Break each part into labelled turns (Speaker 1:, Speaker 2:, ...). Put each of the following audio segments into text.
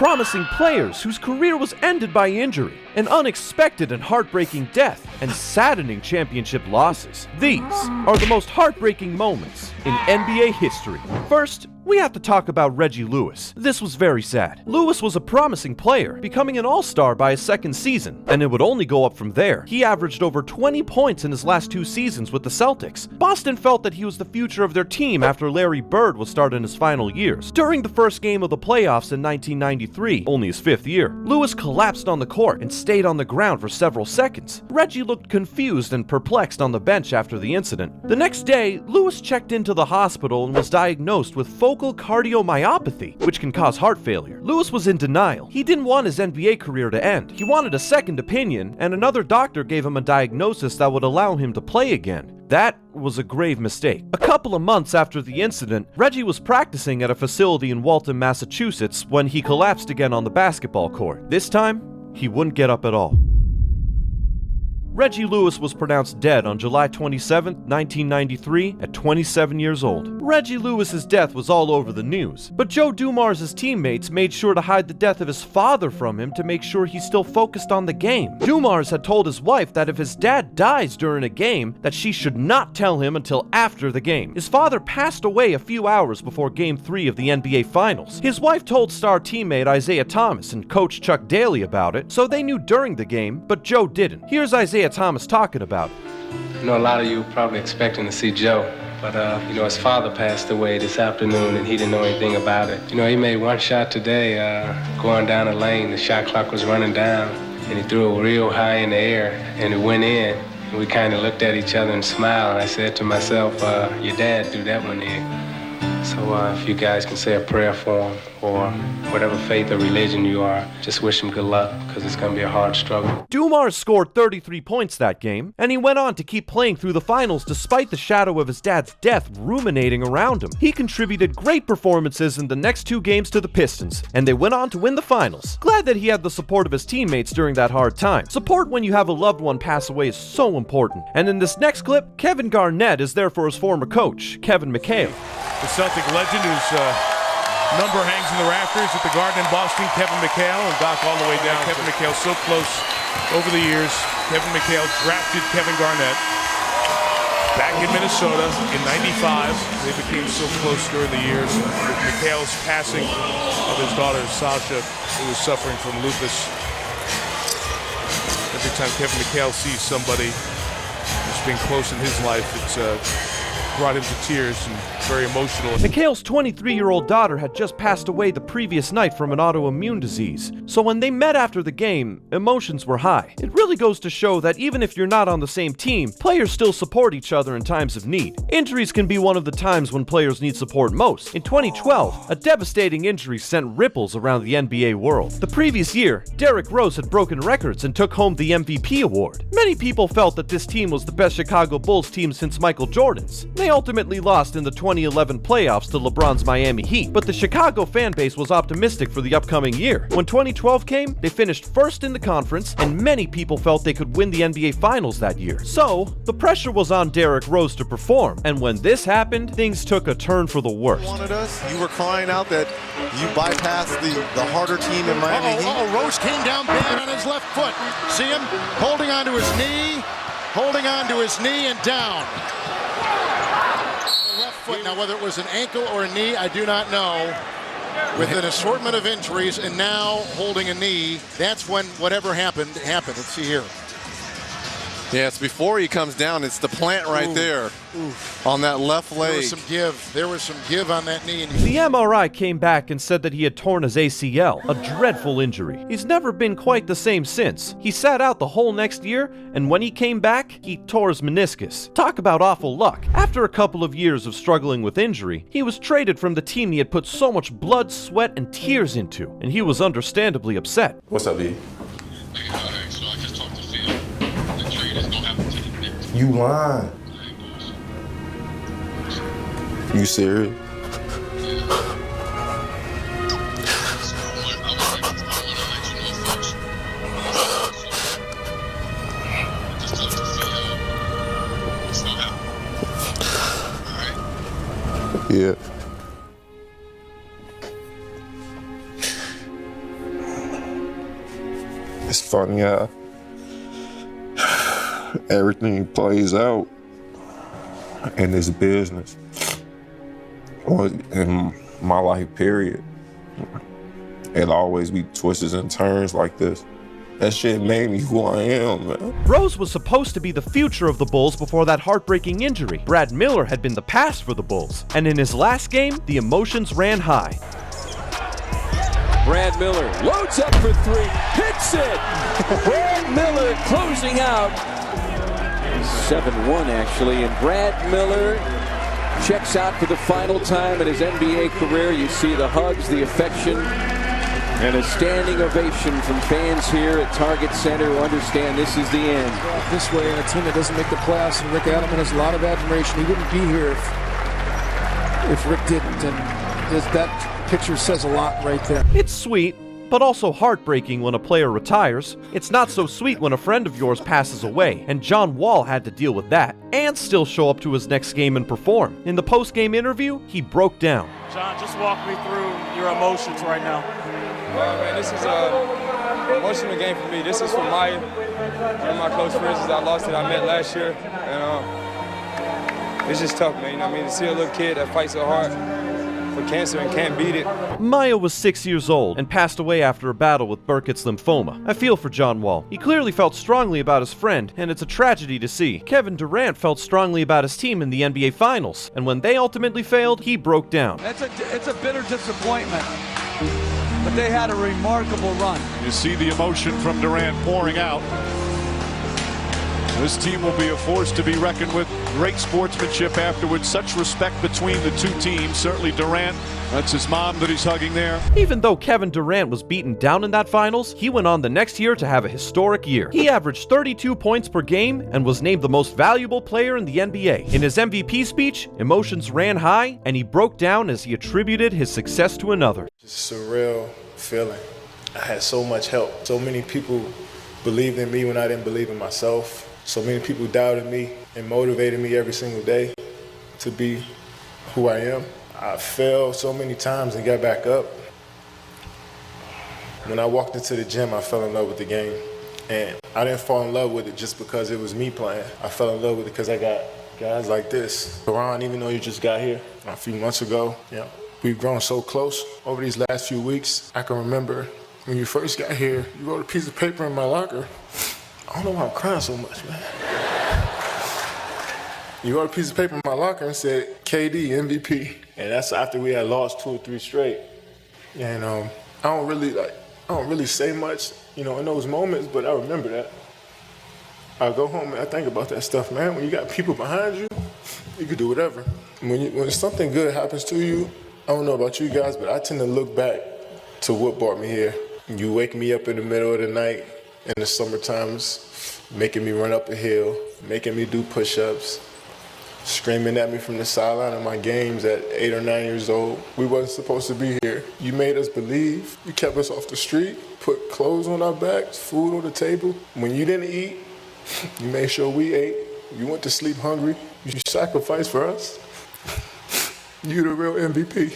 Speaker 1: promising players whose career was ended by injury, an unexpected and heartbreaking death, and saddening championship losses. These are the most heartbreaking moments in NBA history. First, we have to talk about Reggie Lewis. This was very sad. Lewis was a promising player, becoming an all-star by his second season, and it would only go up from there. He averaged over 20 points in his last 2 seasons with the Celtics. Boston felt that he was the future of their team after Larry Bird was starting in his final years. During the first game of the playoffs in 1993, only his 5th year, Lewis collapsed on the court and stayed on the ground for several seconds. Reggie looked confused and perplexed on the bench after the incident. The next day, Lewis checked into the hospital and was diagnosed with focal cardiomyopathy, which can cause heart failure. Lewis was in denial. He didn't want his NBA career to end. He wanted a second opinion, and another doctor gave him a diagnosis that would allow him to play again. That was a grave mistake. A couple of months after the incident, Reggie was practicing at a facility in Waltham, Massachusetts, when he collapsed again on the basketball court. This time, he wouldn't get up at all. Reggie Lewis was pronounced dead on July 27, 1993, at 27 years old. Reggie Lewis's death was all over the news, but Joe Dumars' teammates made sure to hide the death of his father from him to make sure he still focused on the game. Dumars had told his wife that if his dad dies during a game, that she should not tell him until after the game. His father passed away a few hours before Game 3 of the NBA Finals. His wife told star teammate Isaiah Thomas and coach Chuck Daly about it, so they knew during the game, but Joe didn't. Here's Isaiah Thomas talking about it.
Speaker 2: I know a lot of you were probably expecting to see Joe, but his father passed away this afternoon and he didn't know anything about it. He made one shot today, going down the lane. The shot clock was running down and he threw it real high in the air and it went in. And we kind of looked at each other and smiled. I said to myself, your dad threw that one in. So if you guys can say a prayer for him, or whatever faith or religion you are, just wish him good luck, because it's going to be a hard struggle.
Speaker 1: Dumars scored 33 points that game, and he went on to keep playing through the finals despite the shadow of his dad's death ruminating around him. He contributed great performances in the next 2 games to the Pistons, and they went on to win the finals. Glad that he had the support of his teammates during that hard time. Support when you have a loved one pass away is so important. And in this next clip, Kevin Garnett is there for his former coach, Kevin McHale.
Speaker 3: The Celtic legend whose number hangs in the rafters at the Garden in Boston, Kevin McHale, and Doc all the way down. Kevin McHale so close over the years. Kevin McHale drafted Kevin Garnett back in Minnesota in '95. They became so close during the years. With McHale's passing of his daughter, Sasha, who was suffering from lupus. Every time Kevin McHale sees somebody who's been close in his life, it's brought him to tears and very emotional.
Speaker 1: McHale's 23-year-old daughter had just passed away the previous night from an autoimmune disease, so when they met after the game, emotions were high. It really goes to show that even if you're not on the same team, players still support each other in times of need. Injuries can be one of the times when players need support most. In 2012, a devastating injury sent ripples around the NBA world. The previous year, Derrick Rose had broken records and took home the MVP award. Many people felt that this team was the best Chicago Bulls team since Michael Jordan's. They ultimately lost in the 2011 playoffs to LeBron's Miami Heat, but the Chicago fan base was optimistic for the upcoming year. When 2012 came, they finished first in the conference, and many people felt they could win the NBA Finals that year. So, the pressure was on Derrick Rose to perform, and when this happened, things took a turn for the worst.
Speaker 4: You were crying out that you bypassed the harder team in Miami Heat.
Speaker 5: Rose came down bad on his left foot. See him holding onto his knee and down. Foot. Now, whether it was an ankle or a knee, I do not know. With an assortment of injuries and now holding a knee, that's when whatever happened. Let's see here.
Speaker 4: Yeah, it's before he comes down. It's the plant right there on that left leg.
Speaker 5: There was some give on that knee.
Speaker 1: The MRI came back and said that he had torn his ACL, a dreadful injury. He's never been quite the same since. He sat out the whole next year, and when he came back, he tore his meniscus. Talk about awful luck. After a couple of years of struggling with injury, he was traded from the team he had put so much blood, sweat, and tears into, and he was understandably upset.
Speaker 6: What's up, B?
Speaker 7: So I just talked to Phil. The trade is gonna have to take a minute.
Speaker 6: You lying. You serious? Yeah. It's funny how everything plays out in this business, or in my life, period. It'll always be twists and turns like this. That shit made me who I am, man.
Speaker 1: Rose was supposed to be the future of the Bulls before that heartbreaking injury. Brad Miller had been the past for the Bulls, and in his last game, the emotions ran high.
Speaker 8: Brad Miller loads up for three, hits it! Brad Miller closing out. 7-1 actually, and Brad Miller checks out for the final time in his NBA career. You see the hugs, the affection, and a standing ovation from fans here at Target Center who understand this is the end.
Speaker 9: This way, in a team that doesn't make the playoffs, and Rick Adelman has a lot of admiration. He wouldn't be here if Rick didn't, and that picture says a lot right there.
Speaker 1: It's sweet, but also heartbreaking when a player retires. It's not so sweet when a friend of yours passes away, and John Wall had to deal with that, and still show up to his next game and perform. In the post-game interview, he broke down.
Speaker 10: John, just walk me through your emotions right now.
Speaker 11: Man, this is an emotional game for me. This is for one of my close friends that I lost that I met last year. And it's just tough, man. You know what I mean? To see a little kid that fights so hard for cancer and can't beat it.
Speaker 1: Maya was 6 years old and passed away after a battle with Burkitt's lymphoma. I feel for John Wall. He clearly felt strongly about his friend, and it's a tragedy to see. Kevin Durant felt strongly about his team in the NBA Finals, and when they ultimately failed, he broke down.
Speaker 12: It's a bitter disappointment, but they had a remarkable run.
Speaker 13: You see the emotion from Durant pouring out. This team will be a force to be reckoned with. Great sportsmanship afterwards. Such respect between the two teams. Certainly Durant, that's his mom that he's hugging there.
Speaker 1: Even though Kevin Durant was beaten down in that finals, he went on the next year to have a historic year. He averaged 32 points per game and was named the most valuable player in the NBA. In his MVP speech, emotions ran high, and he broke down as he attributed his success to another.
Speaker 14: It's a surreal feeling. I had so much help. So many people believed in me when I didn't believe in myself. So many people doubted me and motivated me every single day to be who I am. I failed so many times and got back up. When I walked into the gym, I fell in love with the game. And I didn't fall in love with it just because it was me playing. I fell in love with it because I got guys like this. Ron, even though you just got here a few months ago, we've grown so close over these last few weeks. I can remember when you first got here, you wrote a piece of paper in my locker. I don't know why I'm crying so much, man. You wrote a piece of paper in my locker and said, KD, MVP. And that's after we had lost 2 or 3 straight. And I don't really say much, in those moments, but I remember that. I go home and I think about that stuff, man. When you got people behind you, you can do whatever. When something good happens to you, I don't know about you guys, but I tend to look back to what brought me here. You wake me up in the middle of the night in the summer times, making me run up a hill, making me do push-ups, screaming at me from the sideline of my games at 8 or 9 years old. We wasn't supposed to be here. You made us believe. You kept us off the street, put clothes on our backs, food on the table. When you didn't eat, you made sure we ate. You went to sleep hungry. You sacrificed for us. You the real MVP.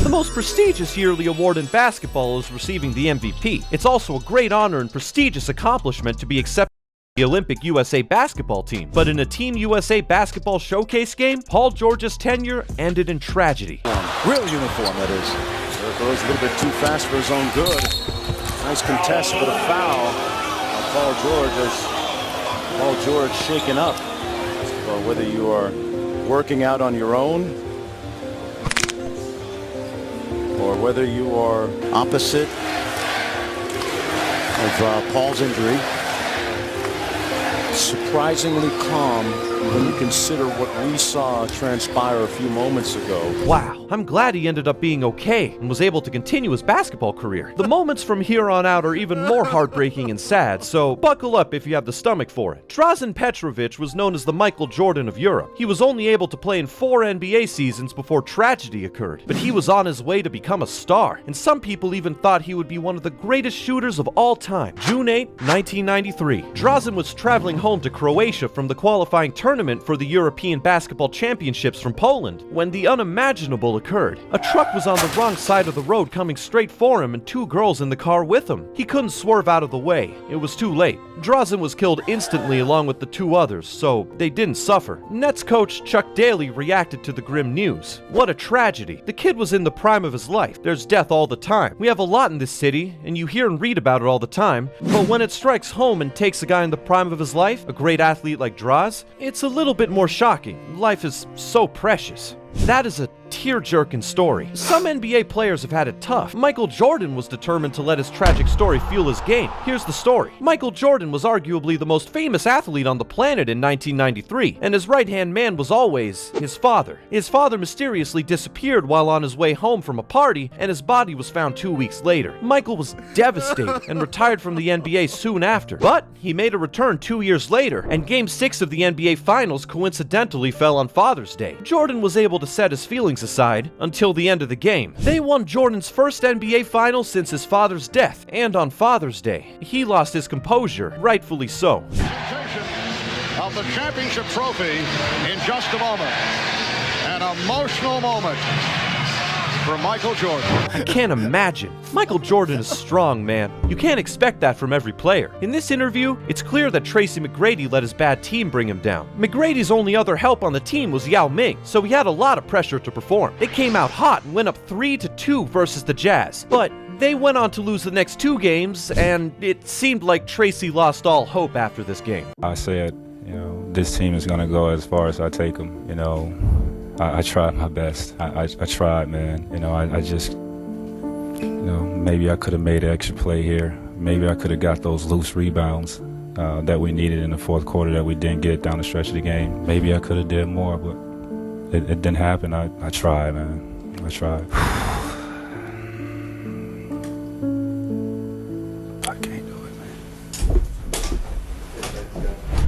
Speaker 1: The most prestigious yearly award in basketball is receiving the MVP. It's also a great honor and prestigious accomplishment to be accepted by the Olympic USA basketball team. But in a Team USA basketball showcase game, Paul George's tenure ended in tragedy.
Speaker 9: Real uniform, that is. There goes a little bit too fast for his own good. Nice contest, but a foul. Paul George shaken up. Well, whether you are working out on your own, or whether you are opposite of Paul's injury, surprisingly calm when you consider what we saw transpire a few moments ago.
Speaker 1: Wow, I'm glad he ended up being okay and was able to continue his basketball career. The moments from here on out are even more heartbreaking and sad, so buckle up if you have the stomach for it. Drazen Petrovic was known as the Michael Jordan of Europe. He was only able to play in 4 NBA seasons before tragedy occurred, but he was on his way to become a star, and some people even thought he would be one of the greatest shooters of all time. June 8, 1993. Drazen was traveling home to Croatia from the qualifying tournament tournament for the European Basketball Championships from Poland when the unimaginable occurred. A truck was on the wrong side of the road coming straight for him and 2 girls in the car with him. He couldn't swerve out of the way. It was too late. Drazen was killed instantly along with the 2 others, so they didn't suffer. Nets coach Chuck Daly reacted to the grim news. What a tragedy. The kid was in the prime of his life. There's death all the time. We have a lot in this city, and you hear and read about it all the time, but when it strikes home and takes a guy in the prime of his life, a great athlete like Drazen, it's a little bit more shocking. Life is so precious. That is a tear-jerking story. Some NBA players have had it tough. Michael Jordan was determined to let his tragic story fuel his game. Here's the story. Michael Jordan was arguably the most famous athlete on the planet in 1993, and his right-hand man was always his father. His father mysteriously disappeared while on his way home from a party, and his body was found 2 weeks later. Michael was devastated and retired from the NBA soon after, but he made a return 2 years later, and Game 6 of the NBA Finals coincidentally fell on Father's Day. Jordan was able to set his feelings aside until the end of the game. They won Jordan's first NBA Finals since his father's death, and on Father's Day, he lost his composure, rightfully so.
Speaker 15: Of the championship trophy in just a moment. An emotional moment for Michael Jordan.
Speaker 1: I can't imagine. Michael Jordan is strong, man. You can't expect that from every player. In this interview, it's clear that Tracy McGrady let his bad team bring him down. McGrady's only other help on the team was Yao Ming, so he had a lot of pressure to perform. They came out hot and went up 3-2 versus the Jazz, but they went on to lose the next 2 games, and it seemed like Tracy lost all hope after this game.
Speaker 16: I said, this team is going to go as far as I take them, I tried my best. I tried, man. I just, maybe I could have made an extra play here. Maybe I could have got those loose rebounds that we needed in the fourth quarter that we didn't get down the stretch of the game. Maybe I could have did more, but it didn't happen. I tried, man. I tried.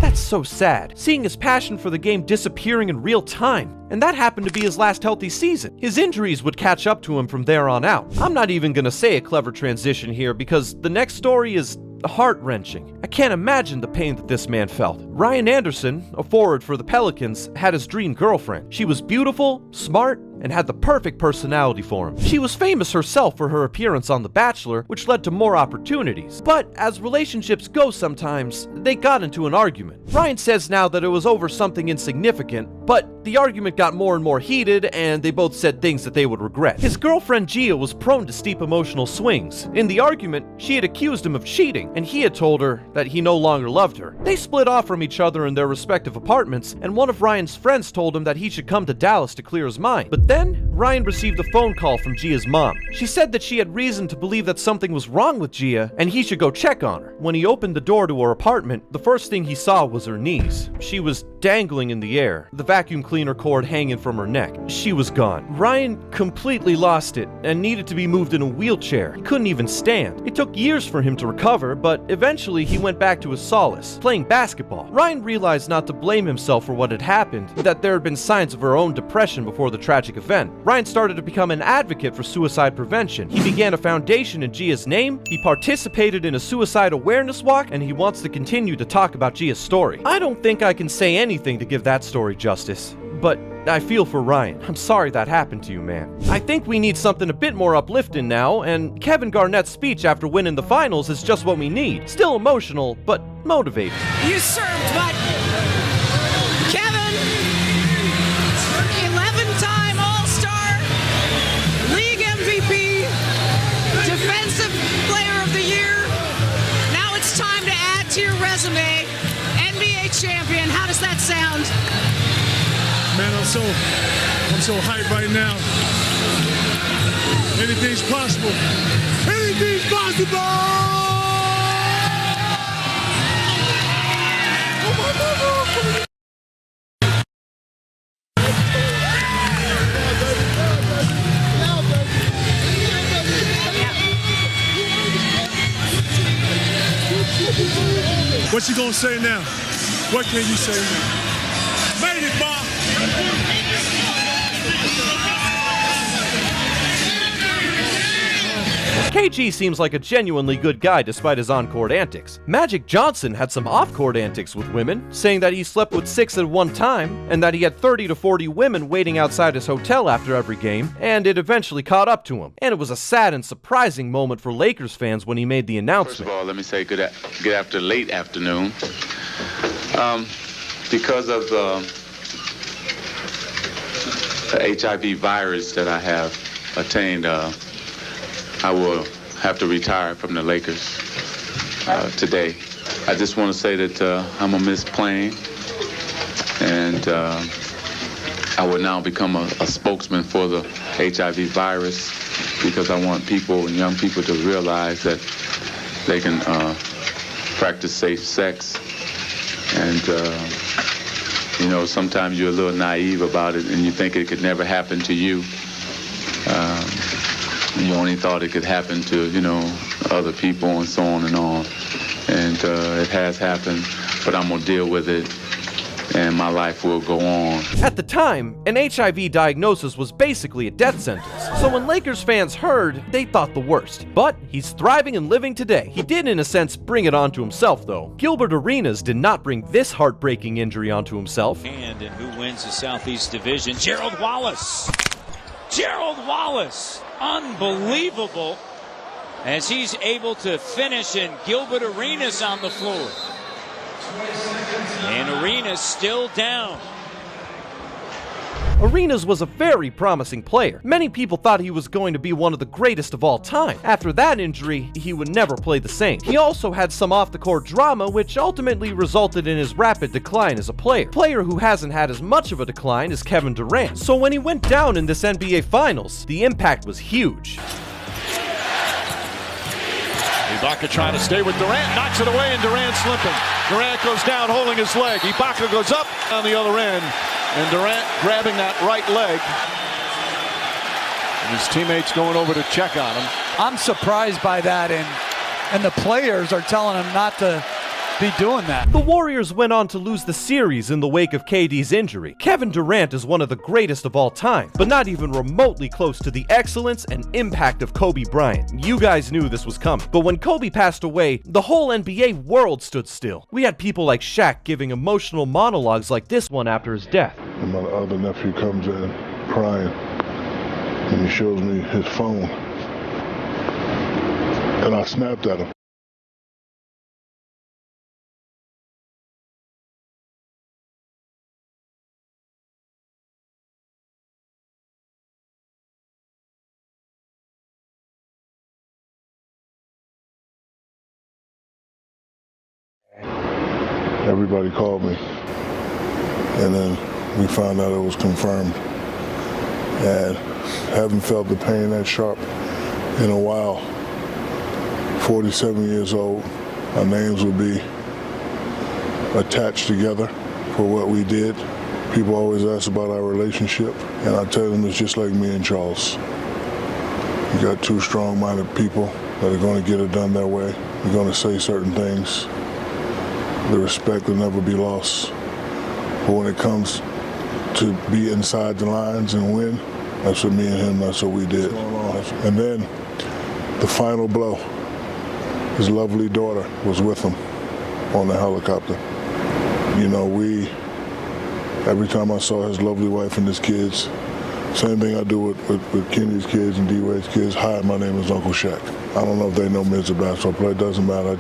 Speaker 1: That's so sad, seeing his passion for the game disappearing in real time. And that happened to be his last healthy season. His injuries would catch up to him from there on out. I'm not even gonna say a clever transition here because the next story is heart-wrenching. I can't imagine the pain that this man felt. Ryan Anderson, a forward for the Pelicans, had his dream girlfriend. She was beautiful, smart, and had the perfect personality for him. She was famous herself for her appearance on The Bachelor, which led to more opportunities. But as relationships go sometimes, they got into an argument. Ryan says now that it was over something insignificant, but the argument got more and more heated, and they both said things that they would regret. His girlfriend Gia was prone to steep emotional swings. In the argument, she had accused him of cheating, and he had told her that he no longer loved her. They split off from each other in their respective apartments, and one of Ryan's friends told him that he should come to Dallas to clear his mind. But then, Ryan received a phone call from Gia's mom. She said that she had reason to believe that something was wrong with Gia, and he should go check on her. When he opened the door to her apartment, the first thing he saw was her knees. She was dangling in the air, the vacuum cleaner cord hanging from her neck. She was gone. Ryan completely lost it and needed to be moved in a wheelchair. He couldn't even stand. It took years for him to recover, but eventually he went back to his solace, playing basketball. Ryan realized not to blame himself for what had happened, that there had been signs of her own depression before the tragic event. Ryan started to become an advocate for suicide prevention. He began a foundation in Gia's name, he participated in a suicide awareness walk, and he wants to continue to talk about Gia's story. I don't think I can say anything to give that story justice, but I feel for Ryan. I'm sorry that happened to you, man. I think we need something a bit more uplifting now, and Kevin Garnett's speech after winning the finals is just what we need. Still emotional, but motivating.
Speaker 17: You served, but Kevin, 11-time All-Star, League MVP, Defensive Player of the Year. Now it's time to add to your resume, NBA champion. How does that sound?
Speaker 18: Man, I'm so hyped right now. Anything's possible. Anything's possible! Oh my God! What you gonna say now? What can you say now? Made it, Bob!
Speaker 1: KG seems like a genuinely good guy despite his on-court antics. Magic Johnson had some off-court antics with women, saying that he slept with 6 at one time, and that he had 30 to 40 women waiting outside his hotel after every game, and it eventually caught up to him. And it was a sad and surprising moment for Lakers fans when he made the announcement.
Speaker 19: First of all, let me say good late afternoon. Because of the HIV virus that I have attained, I will have to retire from the Lakers today. I just want to say that I'm going to miss playing, and I will now become a spokesman for the HIV virus, because I want people and young people to realize that they can practice safe sex. And, you know, sometimes you're a little naive about it and you think it could never happen to you. You only thought it could happen to, you know, other people and so on and on. And it has happened, but I'm going to deal with it, and my life will go on.
Speaker 1: At the time, an HIV diagnosis was basically a death sentence. So when Lakers fans heard, they thought the worst. But he's thriving and living today. He did, in a sense, bring it onto himself, though. Gilbert Arenas did not bring this heartbreaking injury onto himself.
Speaker 20: And who wins the Southeast Division? Gerald Wallace. Gerald Wallace. Unbelievable. As he's able to finish, and Gilbert Arenas on the floor. And Arenas still down.
Speaker 1: Arenas was a very promising player. Many people thought he was going to be one of the greatest of all time. After that injury, he would never play the same. He also had some off-the-court drama, which ultimately resulted in his rapid decline as a player. Player who hasn't had as much of a decline is Kevin Durant. So when he went down in this NBA Finals, the impact was huge.
Speaker 13: Ibaka trying to stay with Durant, knocks it away, and Durant's limping. Durant goes down holding his leg. Ibaka goes up on the other end, and Durant grabbing that right leg. And his teammates going over to check on him.
Speaker 12: I'm surprised by that, and the players are telling him not to be doing that.
Speaker 1: The Warriors went on to lose the series in the wake of KD's injury. Kevin Durant is one of the greatest of all time, but not even remotely close to the excellence and impact of Kobe Bryant. You guys knew this was coming. But when Kobe passed away, the whole NBA world stood still. We had people like Shaq giving emotional monologues like this one after his death.
Speaker 21: And my other nephew comes in crying, and he shows me his phone. And I snapped at him. Everybody called me, and then we found out it was confirmed. And haven't felt the pain that sharp in a while. 47 years old, our names will be attached together for what we did. People always ask about our relationship, and I tell them it's just like me and Charles. You got two strong-minded people that are going to get it done their way. We're going to say certain things. The respect will never be lost. But when it comes to be inside the lines and win, that's what me and him, that's what we did. And then the final blow, his lovely daughter was with him on the helicopter. You know, every time I saw his lovely wife and his kids, same thing I do with Kenny's kids and D-Wade's kids. Hi, my name is Uncle Shaq. I don't know if they know me as a basketball player, it doesn't matter.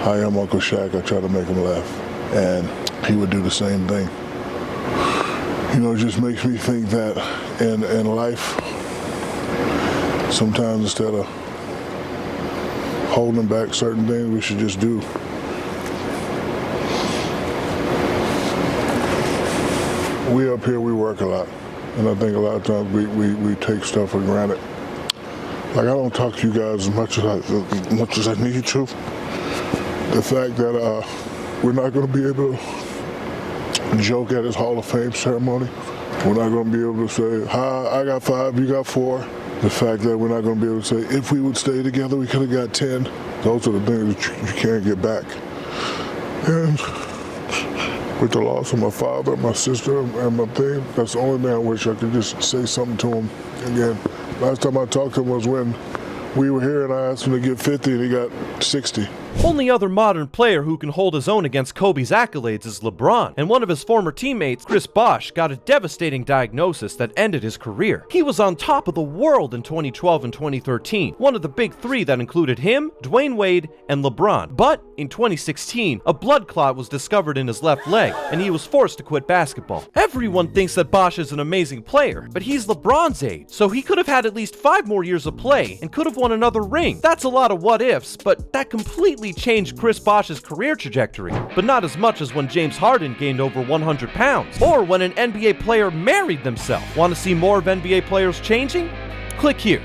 Speaker 21: Hi, I'm Uncle Shaq. I try to make him laugh. And he would do the same thing. You know, it just makes me think that in life, sometimes instead of holding back certain things, we should just do. We up here, we work a lot. And I think a lot of times we take stuff for granted. Like, I don't talk to you guys as much as I need to. The fact that we're not going to be able to joke at his Hall of Fame ceremony. We're not going to be able to say, hi, I got 5, you got 4. The fact that we're not going to be able to say, if we would stay together, we could have got 10. Those are the things that you can't get back. And with the loss of my father, my sister, and my thing, that's the only thing I wish I could just say something to him again. Last time I talked to him was when We were here and I asked him to get 50 and he got 60.
Speaker 1: Only other modern player who can hold his own against Kobe's accolades is LeBron, and one of his former teammates, Chris Bosh, got a devastating diagnosis that ended his career. He was on top of the world in 2012 and 2013, one of the big three that included him, Dwayne Wade, and LeBron. But in 2016, a blood clot was discovered in his left leg, and he was forced to quit basketball. Everyone thinks that Bosh is an amazing player, but he's LeBron's age, so he could have had at least 5 more years of play and could have won another ring. That's a lot of what ifs, but that completely changed Chris Bosh's career trajectory, but not as much as when James Harden gained over 100 pounds, or when an NBA player married themselves. Want to see more of NBA players changing? Click here.